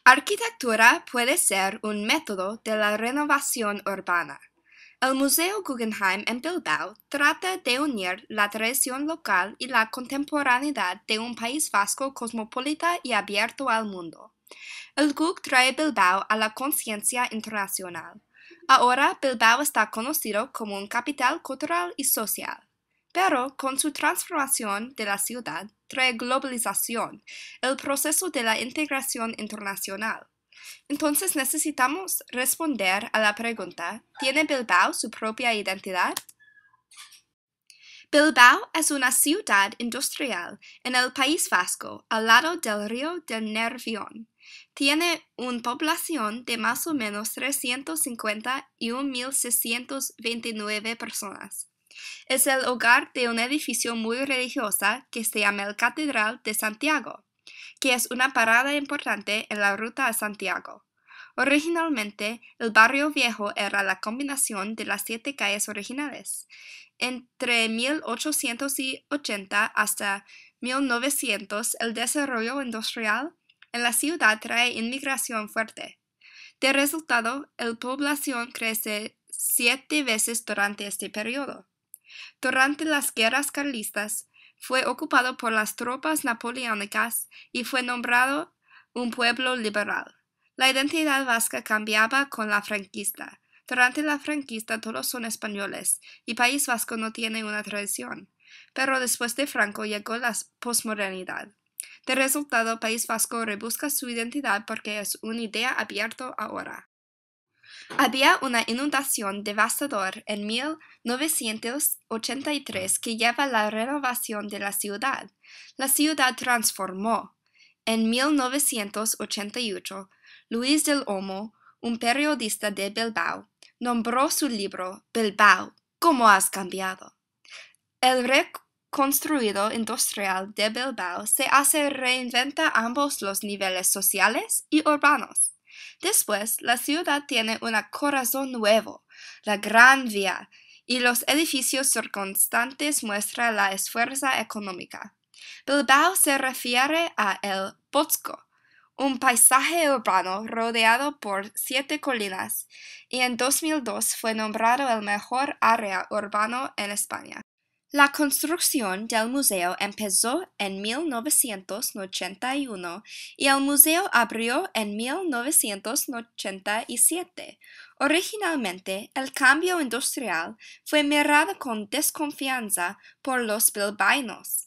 Arquitectura puede ser un método de la renovación urbana. El Museo Guggenheim en Bilbao trata de unir la tradición local y la contemporaneidad de un País Vasco cosmopolita y abierto al mundo. El GUG trae Bilbao a la conciencia internacional. Ahora Bilbao está conocido como un capital cultural y social. Pero con su transformación de la ciudad trae globalización, el proceso de la integración internacional. Entonces necesitamos responder a la pregunta, ¿tiene Bilbao su propia identidad? Bilbao es una ciudad industrial en el País Vasco, al lado del río del Nervión. Tiene una población de más o menos 351.629 personas. Es el hogar de un edificio muy religioso que se llama el Catedral de Santiago, que es una parada importante en la ruta a Santiago. Originalmente, el barrio viejo era la combinación de las 7 calles originales. Entre 1880 hasta 1900, el desarrollo industrial en la ciudad trae inmigración fuerte. De resultado, la población crece 7 veces durante este periodo. Durante las guerras carlistas, fue ocupado por las tropas napoleónicas y fue nombrado un pueblo liberal. La identidad vasca cambiaba con la franquista. Durante la franquista todos son españoles y País Vasco no tiene una tradición. Pero después de Franco llegó la posmodernidad. De resultado, País Vasco rebusca su identidad porque es una idea abierta ahora. Había una inundación devastadora en 1983 que lleva a la renovación de la ciudad. La ciudad transformó. En 1988, Luis del Olmo, un periodista de Bilbao, nombró su libro Bilbao, ¿cómo has cambiado? El reconstruido industrial de Bilbao se hace reinventa ambos los niveles sociales y urbanos. Después, la ciudad tiene un corazón nuevo, la Gran Vía, y los edificios circunstantes muestran la esfuerzo económica. Bilbao se refiere a el Bosco, un paisaje urbano rodeado por 7 colinas, y en 2002 fue nombrado el mejor área urbano en España. La construcción del museo empezó en 1981 y el museo abrió en 1987. Originalmente, el cambio industrial fue mirado con desconfianza por los bilbaínos.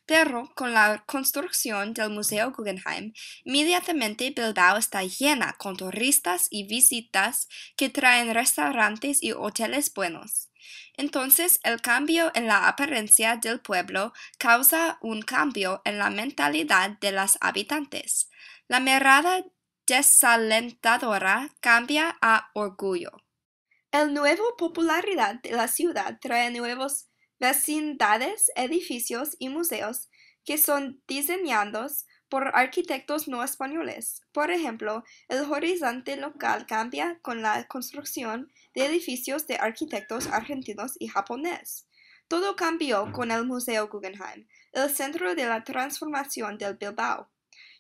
Pero con la construcción del Museo Guggenheim, inmediatamente Bilbao está llena con turistas y visitas que traen restaurantes y hoteles buenos. Entonces, el cambio en la apariencia del pueblo causa un cambio en la mentalidad de los habitantes. La mirada desalentadora cambia a orgullo. El nuevo popularidad de la ciudad trae nuevos vecindades, edificios y museos que son diseñados por arquitectos no españoles. Por ejemplo, el horizonte local cambia con la construcción de edificios de arquitectos argentinos y japoneses. Todo cambió con el Museo Guggenheim, el centro de la transformación del Bilbao.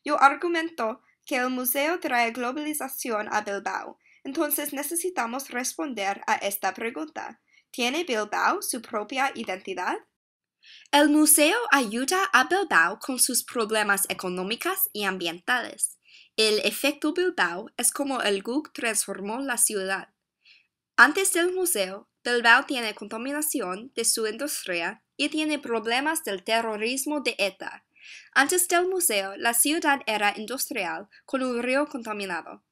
Yo argumento que el museo trae globalización a Bilbao. Entonces necesitamos responder a esta pregunta. ¿Tiene Bilbao su propia identidad? El museo ayuda a Bilbao con sus problemas económicos y ambientales. El efecto Bilbao es como el GUG transformó la ciudad. Antes del museo, Bilbao tiene contaminación de su industria y tiene problemas del terrorismo de ETA. Antes del museo, la ciudad era industrial con un río contaminado.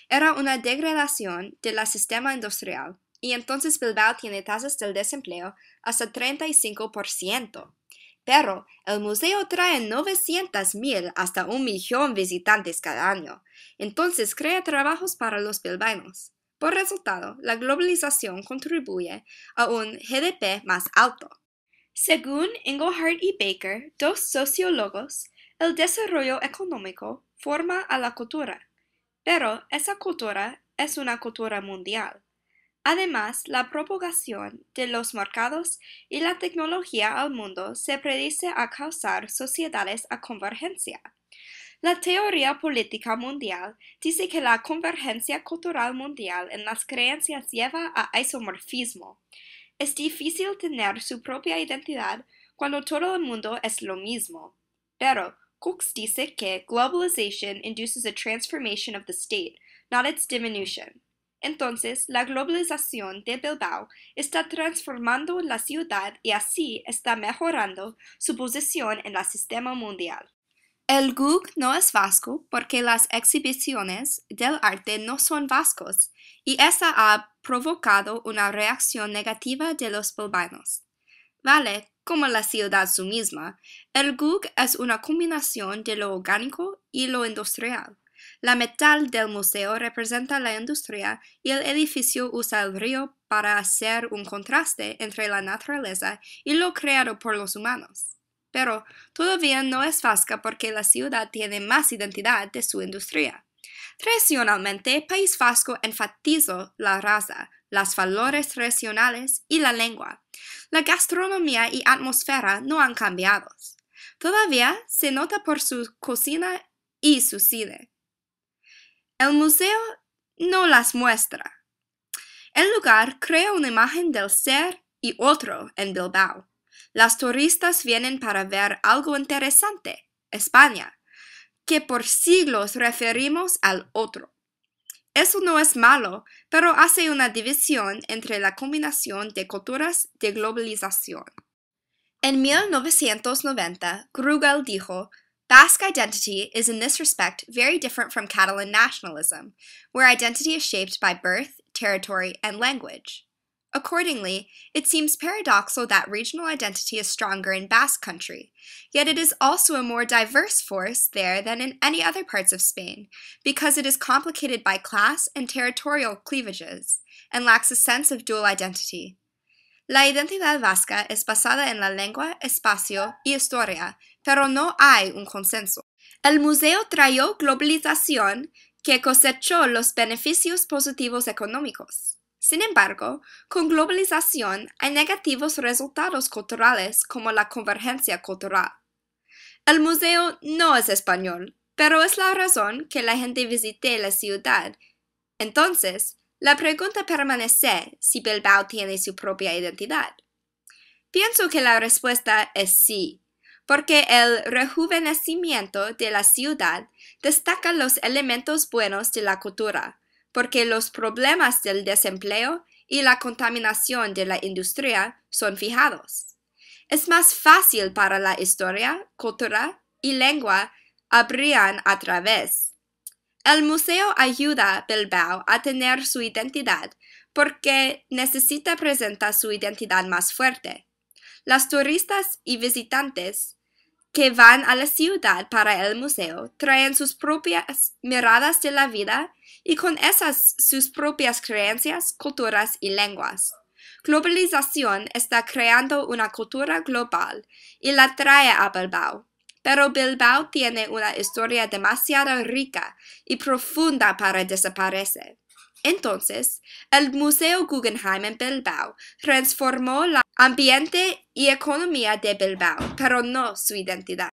Era una degradación del sistema industrial, y entonces Bilbao tiene tasas del desempleo hasta 35%. Pero el museo trae 900,000 hasta 1,000,000 visitantes cada año, entonces crea trabajos para los bilbaínos. Por resultado, la globalización contribuye a un GDP más alto. Según Engelhardt y Baker, dos sociólogos, el desarrollo económico forma a la cultura. Pero esa cultura es una cultura mundial. Además, la propagación de los mercados y la tecnología al mundo se predice a causar sociedades a convergencia. La teoría política mundial dice que la convergencia cultural mundial en las creencias lleva a isomorfismo. Es difícil tener su propia identidad cuando todo el mundo es lo mismo. Pero Cox dice que globalization induces a transformation of the state, not its diminution. Entonces, la globalización de Bilbao está transformando la ciudad y así está mejorando su posición en el sistema mundial. El GUG no es vasco porque las exhibiciones del arte no son vascos, y esa ha provocado una reacción negativa de los bilbaínos. Vale, como la ciudad su misma, el GUG es una combinación de lo orgánico y lo industrial. La metal del museo representa la industria y el edificio usa el río para hacer un contraste entre la naturaleza y lo creado por los humanos. Pero todavía no es vasca porque la ciudad tiene más identidad de su industria. Tradicionalmente, País Vasco enfatizó la raza, los valores regionales y la lengua. La gastronomía y atmósfera no han cambiado. Todavía se nota por su cocina y su cine. El museo no las muestra. El lugar crea una imagen del ser y otro en Bilbao. Los turistas vienen para ver algo interesante, España, que por siglos referimos al otro. Eso no es malo, pero hace una división entre la combinación de culturas de globalización. En 1990, Bruegel dijo, Basque identity is in this respect very different from Catalan nationalism, where identity is shaped by birth, territory, and language. Accordingly, it seems paradoxical that regional identity is stronger in Basque Country, yet it is also a more diverse force there than in any other parts of Spain, because it is complicated by class and territorial cleavages, and lacks a sense of dual identity. La identidad vasca es basada en la lengua, espacio y historia, pero no hay un consenso. El museo trajo globalización que cosechó los beneficios positivos económicos. Sin embargo, con globalización hay negativos resultados culturales como la convergencia cultural. El museo no es español, pero es la razón que la gente visite la ciudad. Entonces, la pregunta permanece si Bilbao tiene su propia identidad. Pienso que la respuesta es sí, porque el rejuvenecimiento de la ciudad destaca los elementos buenos de la cultura, porque los problemas del desempleo y la contaminación de la industria son fijados. Es más fácil para la historia, cultura y lengua abrirán a través. El museo ayuda a Bilbao a tener su identidad porque necesita presentar su identidad más fuerte. Los turistas y visitantes que van a la ciudad para el museo traen sus propias miradas de la vida y con esas sus propias creencias, culturas y lenguas. Globalización está creando una cultura global y la trae a Bilbao. Pero Bilbao tiene una historia demasiado rica y profunda para desaparecer. Entonces, el Museo Guggenheim en Bilbao transformó el ambiente y economía de Bilbao, pero no su identidad.